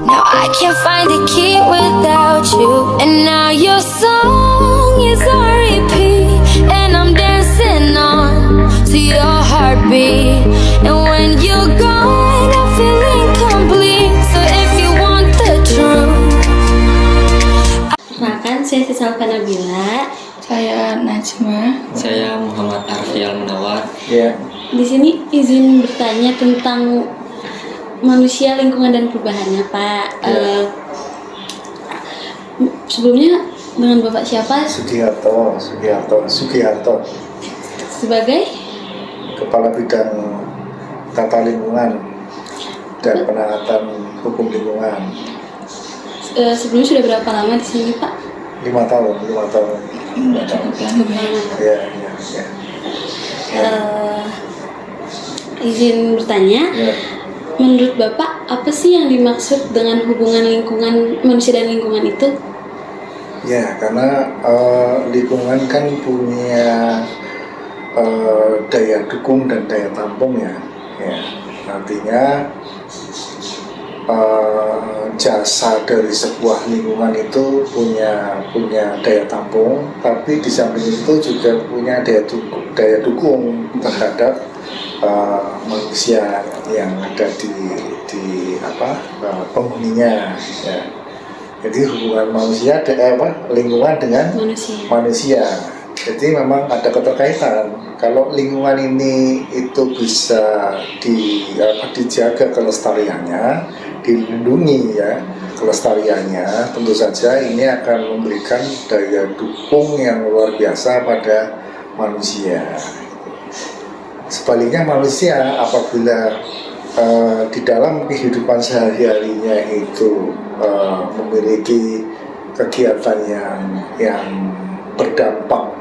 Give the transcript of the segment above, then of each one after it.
Now I can't find a key without you. And now your song is on repeat, and I'm dancing on to your heartbeat. And when you're gone, I feel incomplete. So if you want the truth. Perkenalkan, saya Sisalva Nabila. Saya Najma. Saya Muhammad Arfial Munawar. Ya. Di sini izin bertanya tentang manusia, lingkungan, dan perubahannya, Pak. Sebelumnya dengan Bapak siapa? Sugiharto Sebagai Kepala Bidang Tata Lingkungan dan Penaatan Hukum Lingkungan. sebelumnya sudah berapa lama di sini, Pak? 5 tahun. Ya. Izin bertanya, Ya. menurut Bapak apa sih yang dimaksud dengan hubungan lingkungan manusia dan lingkungan itu? Ya, karena lingkungan kan punya daya dukung dan daya tampung ya. Artinya jasa dari sebuah lingkungan itu punya daya tampung, tapi di samping itu juga punya daya dukung terhadap manusia yang ada di penghuninya ya. Jadi hubungan lingkungan dengan manusia. Jadi memang ada keterkaitan. Kalau lingkungan ini itu bisa dijaga kelestariannya, dilindungi ya kelestariannya, tentu saja ini akan memberikan daya dukung yang luar biasa pada manusia. Sebaliknya manusia apabila di dalam kehidupan sehari-harinya itu memiliki kegiatan yang berdampak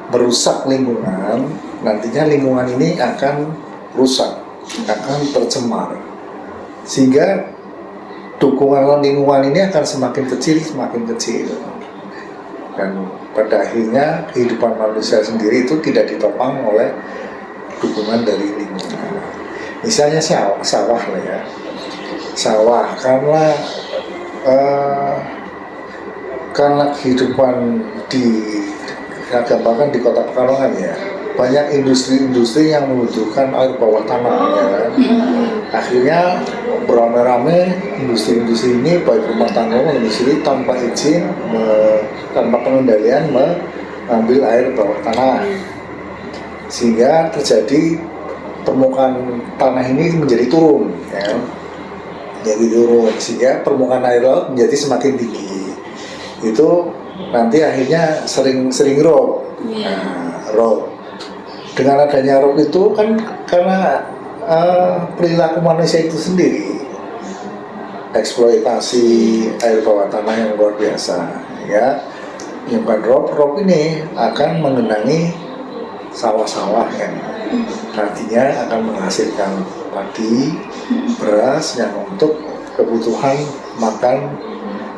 merusak lingkungan, nantinya lingkungan ini akan rusak, akan tercemar, sehingga dukungan lingkungan ini akan semakin kecil, dan pada akhirnya kehidupan manusia sendiri itu tidak ditopang oleh dukungan dari lingkungan. Misalnya sawah lah ya, karena kehidupan bahkan di kota Pekalongan ya, banyak industri-industri yang membutuhkan air bawah tanah ya kan? Akhirnya beramai-ramai industri-industri ini, baik rumah tangga maupun industri, tanpa izin, tanpa pengendalian mengambil air bawah tanah, sehingga terjadi permukaan tanah ini menjadi turun ya. Sehingga permukaan air laut menjadi semakin tinggi. Itu nanti akhirnya sering rob. Rob. Dengan adanya rob itu kan karena perilaku manusia itu sendiri, eksploitasi air bawah tanah yang luar biasa ya. Menyebabkan rob ini akan mengenangi sawah-sawah yang nantinya akan menghasilkan padi, beras yang untuk kebutuhan makan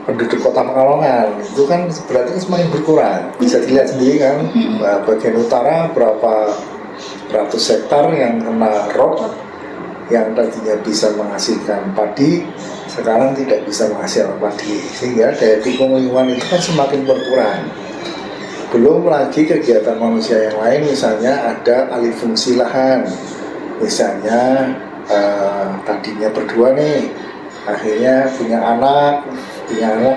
penduduk kota Pekalongan. Itu kan berarti semakin berkurang. Bisa dilihat sendiri kan, bagian utara berapa ratus hektar yang kena rob, yang tadinya bisa menghasilkan padi, sekarang tidak bisa menghasilkan padi, sehingga daya dukung lingkungan itu kan semakin berkurang. Belum lagi kegiatan manusia yang lain, misalnya ada alih fungsi lahan, misalnya tadinya berdua nih, akhirnya punya anak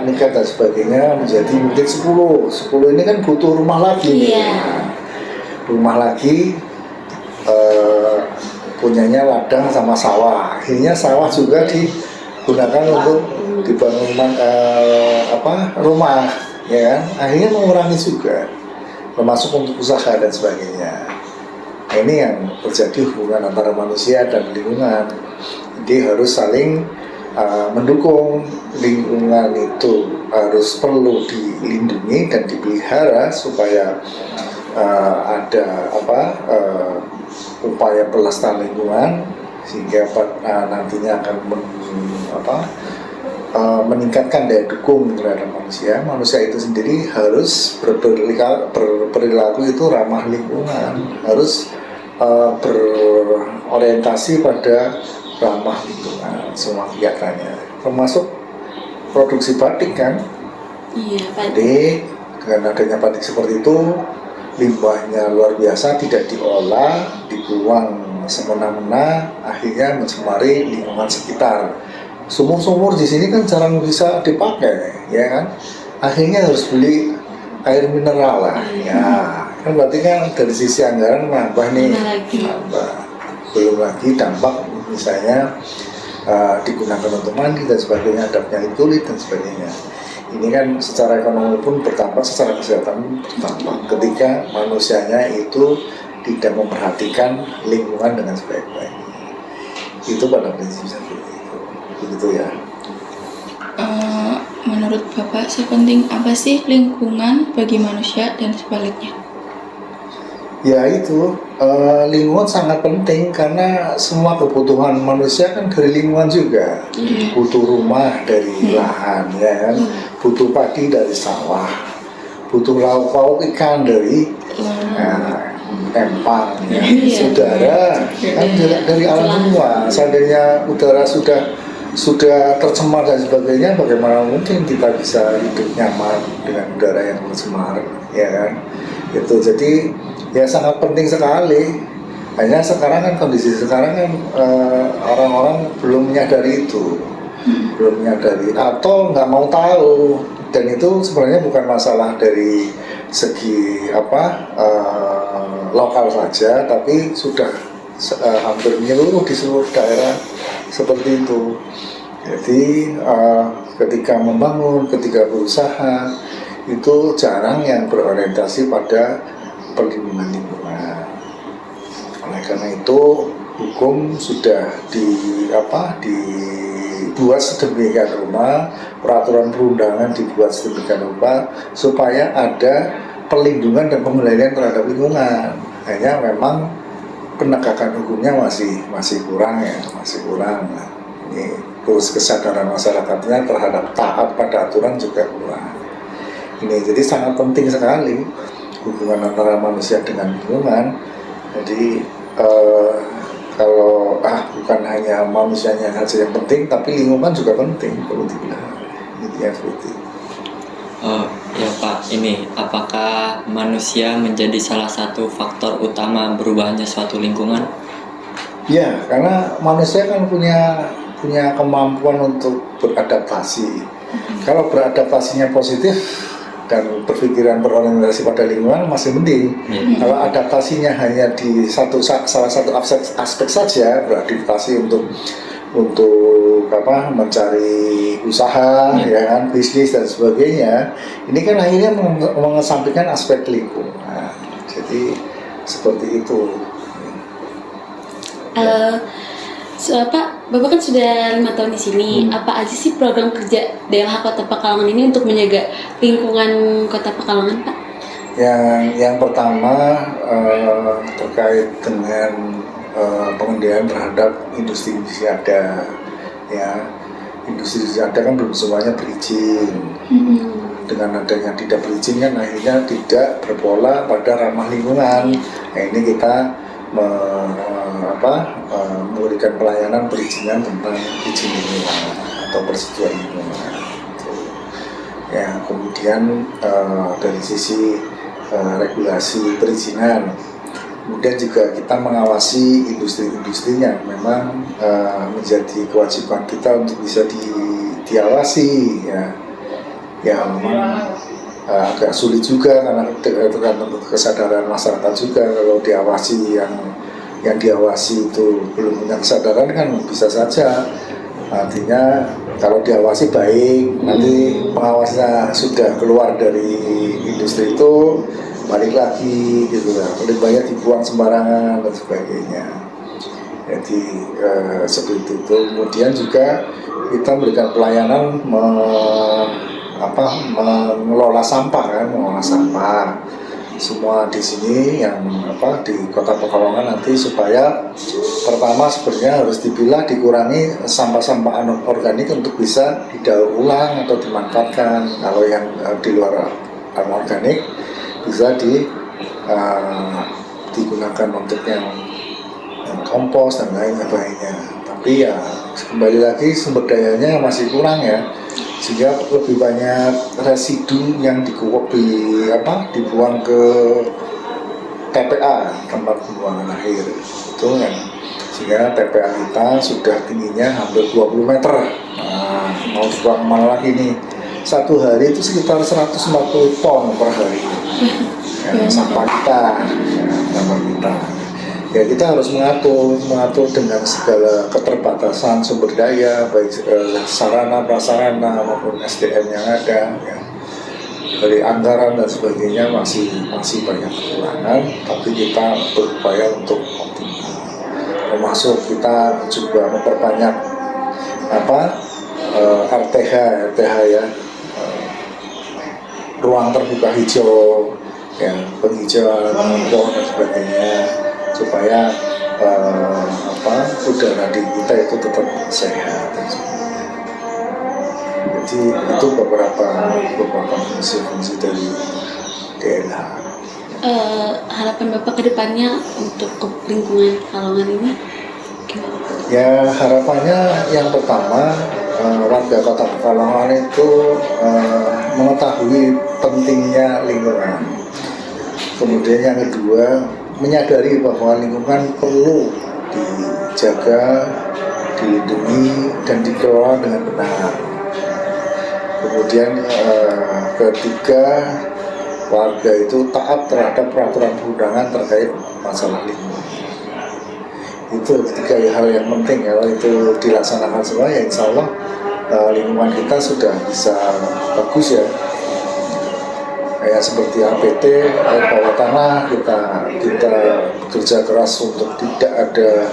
nikah dan sebagainya, menjadi mungkin 10 ini kan butuh rumah lagi. Rumah lagi punyanya ladang sama sawah, akhirnya sawah juga digunakan untuk dibangun rumah ya kan, akhirnya mengurangi juga, termasuk untuk usaha dan sebagainya. Ini yang terjadi hubungan antara manusia dan lingkungan. Jadi harus saling mendukung. Lingkungan itu perlu dilindungi dan dipelihara supaya ada upaya pelestarian lingkungan, sehingga nantinya akan meningkatkan daya dukung terhadap manusia. Manusia itu sendiri harus berperilaku itu ramah lingkungan, harus berorientasi pada ramah lingkungan semua kegiatannya, termasuk produksi batik kan. Iya, Pak. Jadi dengan adanya batik seperti itu, limbahnya luar biasa, tidak diolah, dibuang semena-mena, akhirnya mencemari lingkungan sekitar. Sumur-sumur di sini kan jarang bisa dipakai, ya kan? Akhirnya harus beli air mineral lah, ya. Kan berarti kan dari sisi anggaran nambah nih, nambah. Belum lagi dampak misalnya digunakan untuk mandi dan sebagainya, ada penyakit kulit dan sebagainya. Ini kan secara ekonomi pun bertambah, secara kesehatan pun bertambah ketika manusianya itu tidak memperhatikan lingkungan dengan sebaik-baiknya. Itu pada prinsipnya seperti itu. Begitu ya. Menurut Bapak, sepenting apa sih lingkungan bagi manusia dan sebaliknya? Ya itu, lingkungan sangat penting karena semua kebutuhan manusia kan dari lingkungan juga. Butuh rumah dari lahan, ya kan? Butuh padi dari sawah, butuh lauk pauk ikan dari empang, ya. Udara kan dari alam semua. Seandainya udara sudah tercemar dan sebagainya, bagaimana mungkin kita bisa hidup nyaman dengan udara yang tercemar, ya kan? Itu jadi ya sangat penting sekali. Hanya sekarang kan kondisi sekarang kan orang-orang belum menyadari itu, belum menyadari atau nggak mau tahu. Dan itu sebenarnya bukan masalah dari segi lokal saja, tapi sudah hampir menyeluruh di seluruh daerah seperti itu. Jadi ketika membangun, ketika berusaha, itu jarang yang berorientasi pada perlindungan lingkungan. Oleh karena itu hukum sudah dibuat sedemikian rupa, peraturan perundangan dibuat sedemikian rupa supaya ada perlindungan dan pengendalian terhadap lingkungan. Hanya memang penegakan hukumnya masih kurang ya, masih kurang. Ini terus kesadaran masyarakatnya terhadap taat pada aturan juga kurang. Ini jadi sangat penting sekali hubungan antara manusia dengan lingkungan. Jadi kalau bukan hanya manusianya saja yang penting, tapi lingkungan juga penting, perlu dibilang. Intinya seperti itu. Ya Pak, ini apakah manusia menjadi salah satu faktor utama berubahnya suatu lingkungan? Ya, karena manusia kan punya kemampuan untuk beradaptasi. Kalau beradaptasinya positif dan berpikiran berorientasi pada lingkungan masih mending. Kalau adaptasinya hanya di salah satu aspek saja, beradaptasi untuk mencari usaha, ya kan, bisnis dan sebagainya, ini kan akhirnya mengesampingkan aspek lingkungan. Jadi seperti itu. Bapak kan sudah 5 tahun di sini. Apa aja sih program kerja DLH Kota Pekalongan ini untuk menjaga lingkungan Kota Pekalongan, Pak? Yang pertama terkait dengan pengendalian terhadap industri ada, ya. Industri ada kan belum semuanya berizin. Dengan adanya tidak berizin kan akhirnya tidak berpola pada ramah lingkungan. Nah, ini kita memberikan pelayanan perizinan tentang izin lingkungan atau persetujuan lingkungan. Ya, kemudian dari sisi regulasi perizinan, kemudian juga kita mengawasi industri-industri yang memang menjadi kewajiban kita untuk bisa diawasi, ya. Ya memang agak sulit juga karena tergantung kesadaran masyarakat juga. Kalau diawasi yang diawasi itu belum punya kesadaran kan bisa saja, artinya kalau diawasi baik, nanti pengawasnya sudah keluar dari industri itu balik lagi gitu lah, limbahnya dibuang sembarangan dan sebagainya. Jadi seperti itu. Kemudian juga kita memberikan pelayanan mengelola sampah kan, mengelola sampah semua di sini yang di Kota Pekalongan nanti, supaya pertama sebenarnya harus dipilah, dikurangi sampah-sampah anorganik untuk bisa didaur ulang atau dimanfaatkan. Kalau yang di luar anorganik bisa digunakan untuk yang kompos dan lain sebagainya. tapi ya kembali lagi sumber dayanya masih kurang ya, sehingga lebih banyak residu yang dibuang ke TPA, tempat pembuangan akhir itu kan, sehingga TPA kita sudah tingginya hampir 20 meter. Nah, mau dibuang mana lagi nih, satu hari itu sekitar 140 ton per hari ya, sampah kita. Ya kita harus mengatur dengan segala keterbatasan sumber daya, baik sarana prasarana maupun SDM yang ada ya. Dari anggaran dan sebagainya masih banyak kekurangan, tapi kita berupaya untuk optimal. Termasuk kita juga memperbanyak RTH ya, ruang terbuka hijau ya, penghijauan pohon dan sebagainya, supaya udara di kita itu tetap sehat. Jadi itu beberapa fungsi dari DLH. Harapan Bapak ke depannya untuk lingkungan Pekalongan ini gimana? Ya harapannya yang pertama, warga Kota Pekalongan itu mengetahui pentingnya lingkungan. Kemudian yang kedua, menyadari bahwa lingkungan perlu dijaga, dilindungi, dan dikelola dengan benar. Kemudian ketiga, warga itu taat terhadap peraturan perundangan terkait masalah lingkungan. Itu tiga hal yang penting. Kalau itu dilaksanakan semua, ya insya Allah lingkungan kita sudah bisa bagus ya. Kayak seperti APT, air bawah tanah, kita bekerja keras untuk tidak ada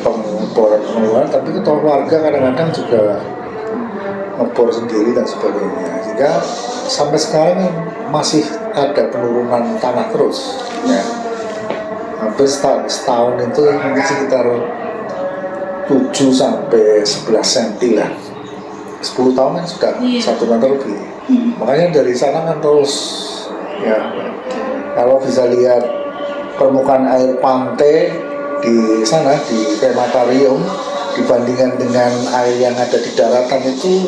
pengeboran, tapi ketua warga kadang-kadang juga ngebor sendiri dan sebagainya. Sehingga sampai sekarang masih ada penurunan tanah terus ya. Hampir setahun itu mungkin sekitar 7 sampai 11 cm lah. 10 tahun kan sudah 1 meter lebih. Makanya dari sana kan terus ya, kalau bisa lihat permukaan air pantai di sana di krematorium dibandingkan dengan air yang ada di daratan itu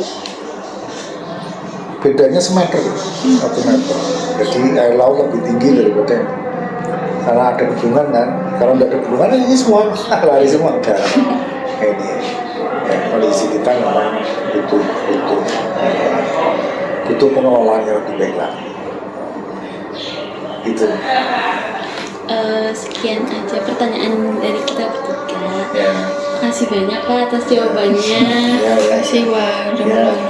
bedanya semeter, 1 meter. Jadi air laut lebih tinggi daripada ini. Karena ada bendungan kan, kalau tidak ada bendungan ini semua lari semua ke darat. Ini ya, kondisi kita memang butuh pengelolaan yang lebih baik lagi. Gitu. Sekian aja pertanyaan dari kita bertiga. Ya. Terima kasih banyak Pak atas jawabannya. Ya. Terima kasih Bang, udah Ya. meluangkan